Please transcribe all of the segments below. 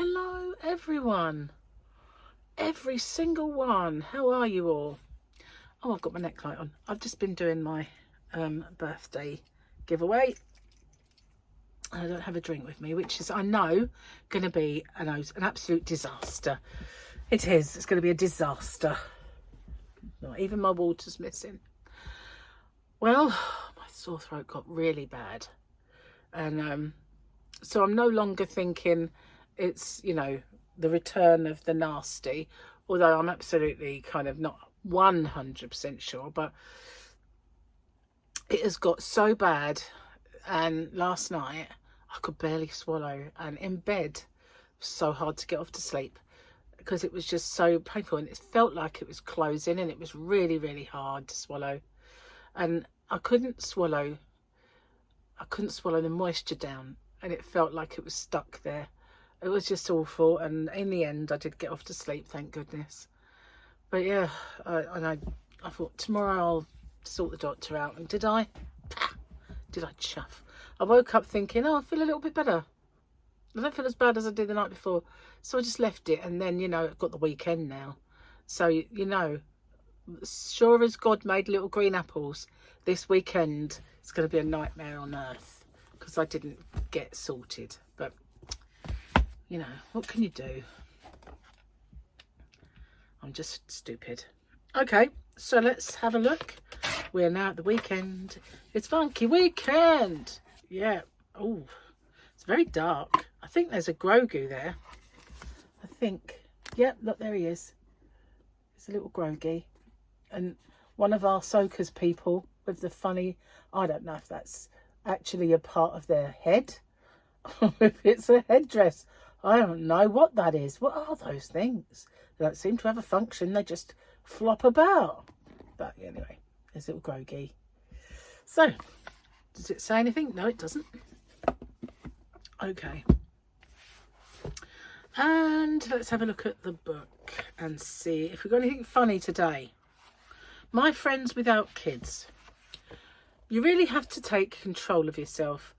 Hello everyone, every single one. How are you all? Oh, I've got my neckline on. I've just been doing my birthday giveaway. I don't have a drink with me, which is, I know, going to be an absolute disaster. It is. It's going to be a disaster. Not even my water's missing. Well, my sore throat got really bad, and so I'm no longer thinking it's, you know, the return of the nasty, although I'm absolutely kind of not 100% sure, but it has got so bad. And last night I could barely swallow, and in bed it was so hard to get off to sleep because it was just so painful, and it felt like it was closing, and it was really, really hard to swallow, and I couldn't swallow the moisture down, and it felt like it was stuck there. It was just awful, and in the end I did get off to sleep, thank goodness. But yeah, I thought tomorrow I'll sort the doctor out, and did I? Did I chuff? I woke up thinking, oh, I feel a little bit better. I don't feel as bad as I did the night before. So I just left it, and then, you know, I've got the weekend now. So, you know, sure as God made little green apples, this weekend it's going to be a nightmare on earth because I didn't get sorted. But, you know, what can you do? I'm just stupid. Okay, so let's have a look. We're now at the weekend. It's funky weekend. Yeah. Oh, it's very dark. I think there's a Grogu there. I think. Yep, look, there he is. It's a little Grogu. And one of our Soakers people with the funny, I don't know if that's actually a part of their head or if it's a headdress. I don't know what that is. What are those things? They don't seem to have a function. They just flop about. But anyway, there's little Grogu. So, does it say anything? No, it doesn't. Okay. And let's have a look at the book and see if we've got anything funny today. My friends without kids. You really have to take control of yourself.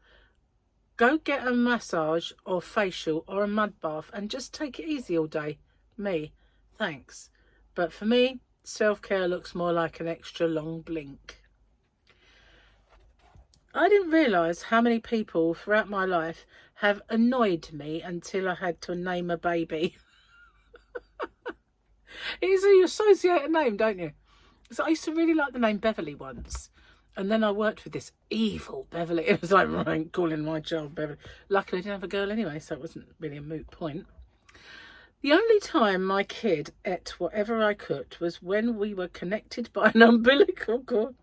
Go get a massage or facial or a mud bath and just take it easy all day. Me, thanks. But for me, self-care looks more like an extra long blink. I didn't realise how many people throughout my life have annoyed me until I had to name a baby. You associate a name, don't you? So I used to really like the name Beverly once. And then I worked with this evil Beverly. It was like, right, calling my child Beverly. Luckily I didn't have a girl anyway, so it wasn't really a moot point. The only time my kid ate whatever I cooked was when we were connected by an umbilical cord.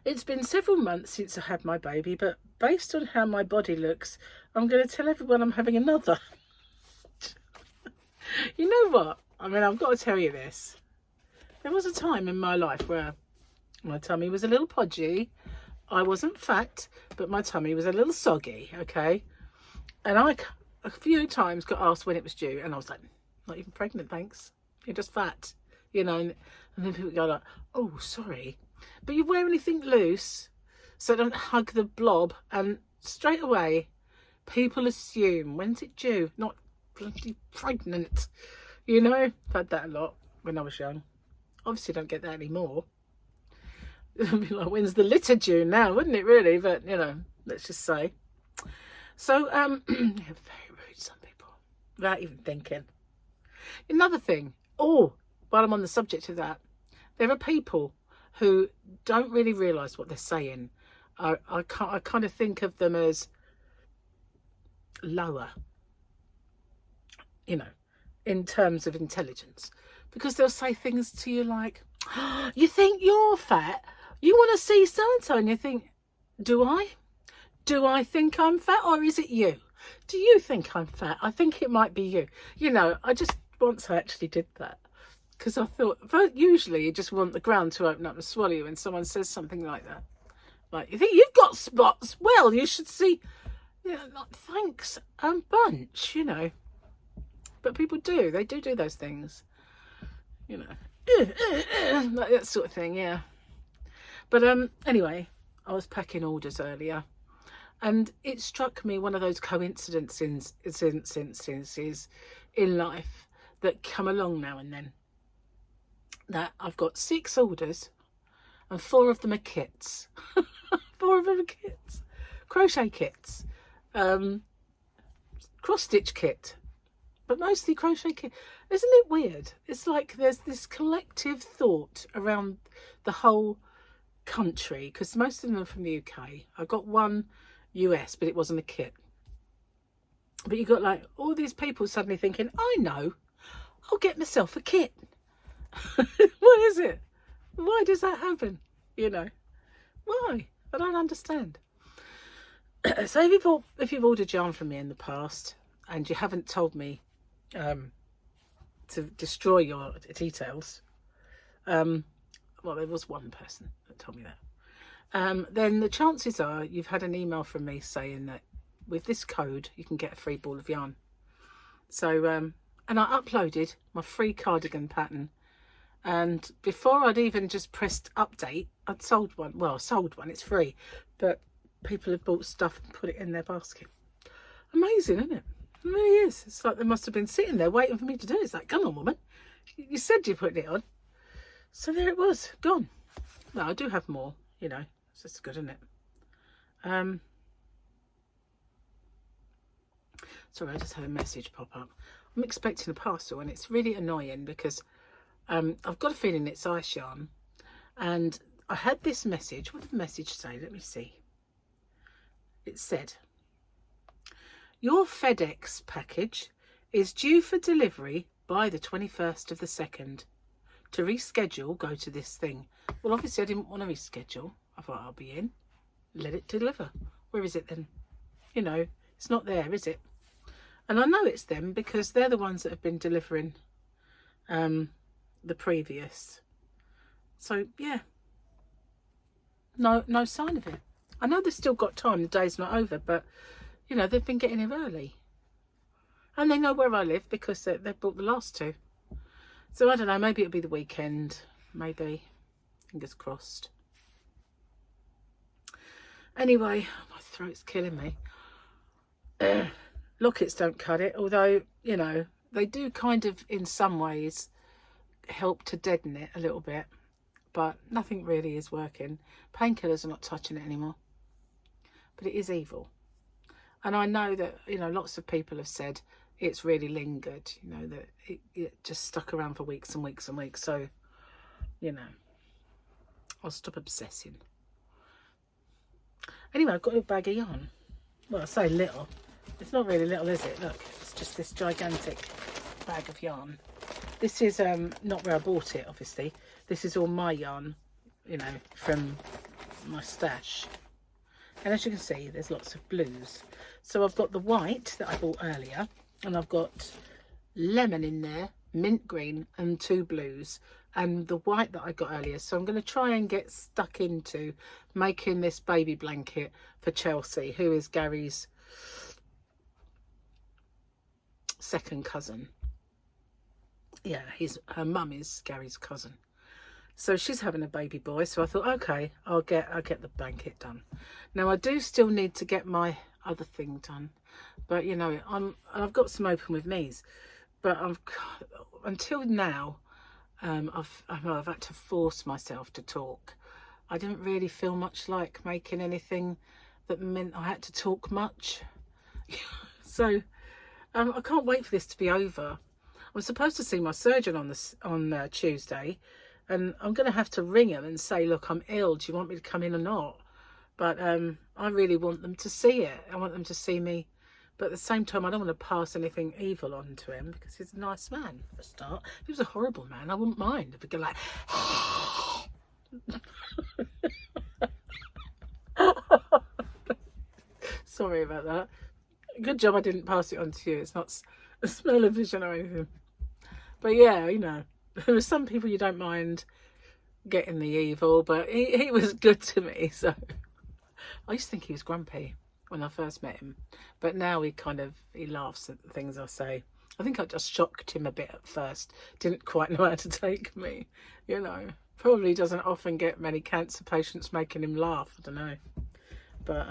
It's been several months since I had my baby, but based on how my body looks, I'm going to tell everyone I'm having another. You know what? I mean, I've got to tell you this. There was a time in my life where my tummy was a little podgy. I wasn't fat, but my tummy was a little soggy, okay? And I a few times got asked when it was due, and I was like, not even pregnant, thanks. You're just fat, you know. And then people go like, oh, sorry, but you wear anything loose so don't hug the blob. And straight away people assume, when's it due? Not bloody pregnant, you know. I've had that a lot when I was young. Obviously don't get that anymore. It'd be like, when's the litter due now, wouldn't it really? But you know, let's just say. So yeah, very rude, some people, without even thinking. Another thing, while I'm on the subject of that, there are people who don't really realise what they're saying. I kind of think of them as lower, you know, in terms of intelligence, because they'll say things to you like, oh, you think you're fat? You want to see so-and-so? And you think, do I? Do I think I'm fat, or is it you? Do you think I'm fat? I think it might be you. You know, I just once I actually did that because I thought, usually you just want the ground to open up and swallow you when someone says something like that. Like, you think you've got spots? Well, you should see. You know, like, thanks a bunch, you know. But people do. They do those things. You know, like that sort of thing, yeah. But anyway, I was packing orders earlier, And it struck me, one of those coincidences in life that come along now and then, that I've got 6 orders and 4 of them are kits. 4 of them are kits. Crochet kits. Cross stitch kit. But mostly crochet kit. Isn't it weird? It's like there's this collective thought around the whole country, because most of them are from the UK. I got one US, but it wasn't a kit. But you got like all these people suddenly thinking, I know, I'll get myself a kit. What is it? Why does that happen? You know, why? I don't understand. So if you've ordered yarn from me in the past and you haven't told me to destroy your details, well, there was one person that told me that, then the chances are you've had an email from me saying that with this code you can get a free ball of yarn. So and I uploaded my free cardigan pattern, and before I'd even just pressed update, I'd sold one. Well, sold one, it's free, but people have bought stuff and put it in their basket. Amazing, isn't it? It really is. It's like they must have been sitting there waiting for me to do it. It's like, come on, woman, you said you're putting it on. So there it was, gone. No, I do have more, you know, it's just good, isn't it? Sorry, I just had a message pop up. I'm expecting a parcel, and it's really annoying because I've got a feeling it's ice yarn. And I had this message. What did the message say? Let me see. It said, your FedEx package is due for delivery by the 21st of the 2nd. To reschedule, go to this thing. Well, obviously I didn't want to reschedule. I thought I'll be in. Let it deliver. Where is it then? You know, it's not there, is it? And I know it's them because they're the ones that have been delivering the previous. So, yeah. No sign of it. I know they've still got time. The day's not over, but, you know, they've been getting here early. And they know where I live because they've bought the last 2. So, I don't know. Maybe it'll be the weekend. Maybe. Fingers crossed. Anyway, my throat's killing me. Lockets don't cut it, although, you know, they do kind of, in some ways, help to deaden it a little bit. But nothing really is working. Painkillers are not touching it anymore. But it is evil. And I know that, you know, lots of people have said it's really lingered, you know, that it just stuck around for weeks and weeks and weeks. So, you know, I'll stop obsessing. Anyway, I've got a bag of yarn. Well, I say little. It's not really little, is it? Look, it's just this gigantic bag of yarn. This is not where I bought it, obviously. This is all my yarn, you know, from my stash. And as you can see, there's lots of blues. So I've got the white that I bought earlier, and I've got lemon in there, mint green, and 2 blues, and the white that I got earlier. So I'm going to try and get stuck into making this baby blanket for Chelsea, who is Gary's second cousin. Yeah, her mum is Gary's cousin. So she's having a baby boy. So I thought, okay, I'll get the blanket done. Now I do still need to get my other thing done, but you know, I've got some open with me's, but until now, I've had to force myself to talk. I didn't really feel much like making anything that meant I had to talk much. So I can't wait for this to be over. I'm supposed to see my surgeon on Tuesday, and I'm going to have to ring him and say, look, I'm ill. Do you want me to come in or not? But I really want them to see it. I want them to see me. But at the same time, I don't want to pass anything evil on to him because he's a nice man for a start. If he was a horrible man, I wouldn't mind. If he'd go like... Sorry about that. Good job I didn't pass it on to you. It's not a smell of vision or anything. But yeah, you know, there are some people you don't mind getting the evil, but he was good to me. So I used to think he was grumpy when I first met him, but now he laughs at the things I say. I think I just shocked him a bit at first. Didn't quite know how to take me, you know. Probably doesn't often get many cancer patients making him laugh. I don't know, but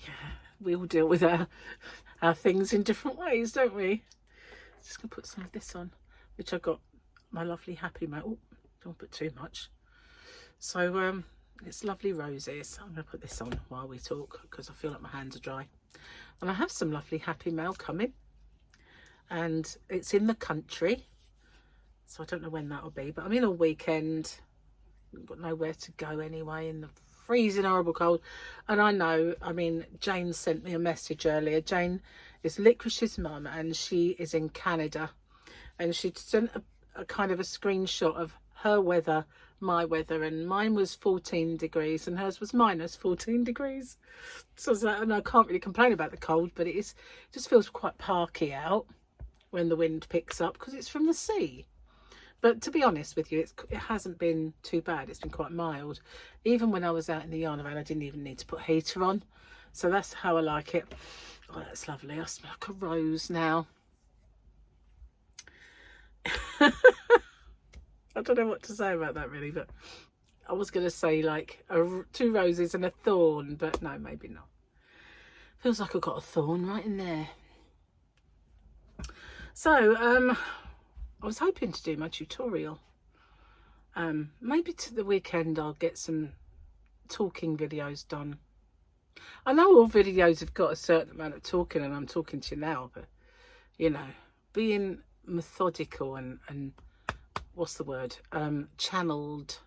Yeah, we all deal with our things in different ways, don't we? Just gonna put some of this on, which I got my lovely Happy Mail. Oh, don't put too much. So it's lovely roses. I'm gonna put this on while we talk because I feel like my hands are dry. And I have some lovely Happy Mail coming, and it's in the country, so I don't know when that'll be, but I'm in all weekend. I've got nowhere to go anyway in the freezing horrible cold. And I know, I mean, Jane sent me a message earlier. Jane is Licorice's mum, and she is in Canada, and she sent a kind of a screenshot of her weather, my weather, and mine was 14 degrees and hers was minus 14 degrees. So I was like, and I can't really complain about the cold, but it just feels quite parky out when the wind picks up because it's from the sea. But to be honest with you, it hasn't been too bad. It's been quite mild. Even when I was out in the yarn around, I didn't even need to put heater on. So that's how I like it. Oh, that's lovely. I smell like a rose now. I don't know what to say about that really, but I was going to say like two roses and a thorn, but no, maybe not. Feels like I've got a thorn right in there. So, I was hoping to do my tutorial. Maybe to the weekend I'll get some talking videos done. I know all videos have got a certain amount of talking, and I'm talking to you now, but you know, being methodical and what's the word, channeled,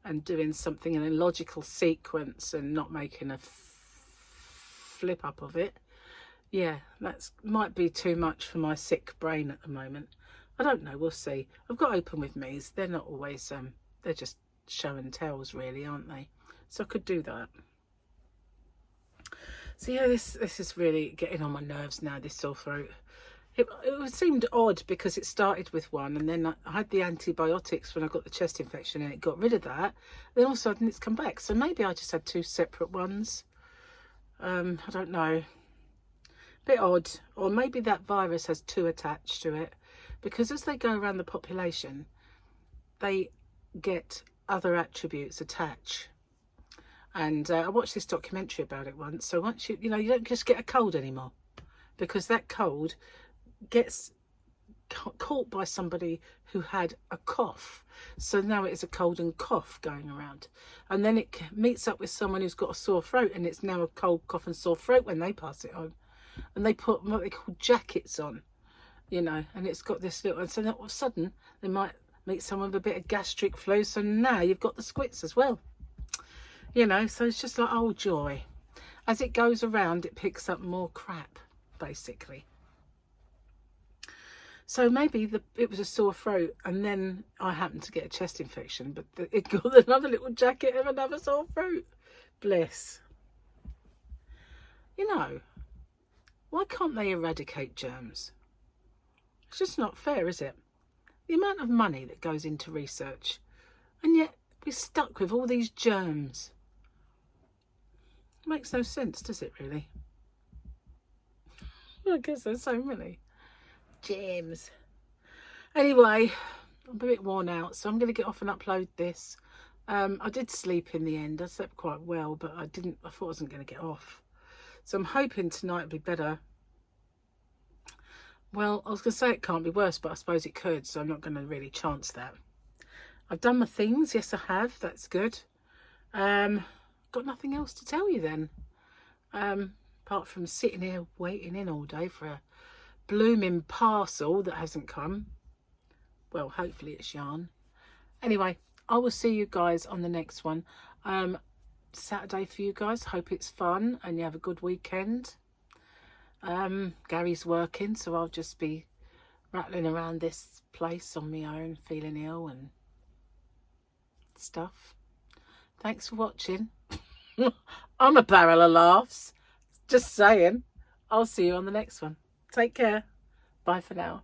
and doing something in a logical sequence and not making a flip up of it. Yeah, that might be too much for my sick brain at the moment. I don't know, we'll see. I've got open with me's. They're not always, they're just show and tells really, aren't they? So I could do that. So yeah, this is really getting on my nerves now, this sore throat. It seemed odd because it started with one, and then I had the antibiotics when I got the chest infection and it got rid of that. Then all of a sudden it's come back. So maybe I just had two separate ones. I don't know. Bit odd. Or maybe that virus has two attached to it. Because as they go around the population, they get other attributes attached. And I watched this documentary about it once. So once you know, you don't just get a cold anymore. Because that cold gets caught by somebody who had a cough. So now it's a cold and cough going around. And then it meets up with someone who's got a sore throat, and it's now a cold, cough and sore throat when they pass it on. And they put what they call jackets on. You know, and it's got this little, and so all of a sudden they might meet someone with a bit of gastric flu, so now you've got the squits as well, you know. So it's just like, oh joy, as it goes around it picks up more crap basically. So maybe it was a sore throat, and then I happened to get a chest infection, but it got another little jacket of another sore throat. Bliss. You know, why can't they eradicate germs? It's just not fair, is it? The amount of money that goes into research, and yet we're stuck with all these germs. It makes no sense, does it really? I guess there's so many germs. Anyway, I'm a bit worn out, so I'm going to get off and upload this. I did sleep in the end. I slept quite well, but I thought I wasn't going to get off. So I'm hoping tonight will be better. Well, I was going to say it can't be worse, but I suppose it could, so I'm not going to really chance that. I've done my things. Yes, I have. That's good. Got nothing else to tell you then. Apart from sitting here waiting in all day for a blooming parcel that hasn't come. Well, hopefully it's yarn. Anyway, I will see you guys on the next one. Saturday for you guys. Hope it's fun and you have a good weekend. Gary's working, so I'll just be rattling around this place on my own, feeling ill and stuff. Thanks for watching. I'm a barrel of laughs. Just saying. I'll see you on the next one. Take care. Bye for now.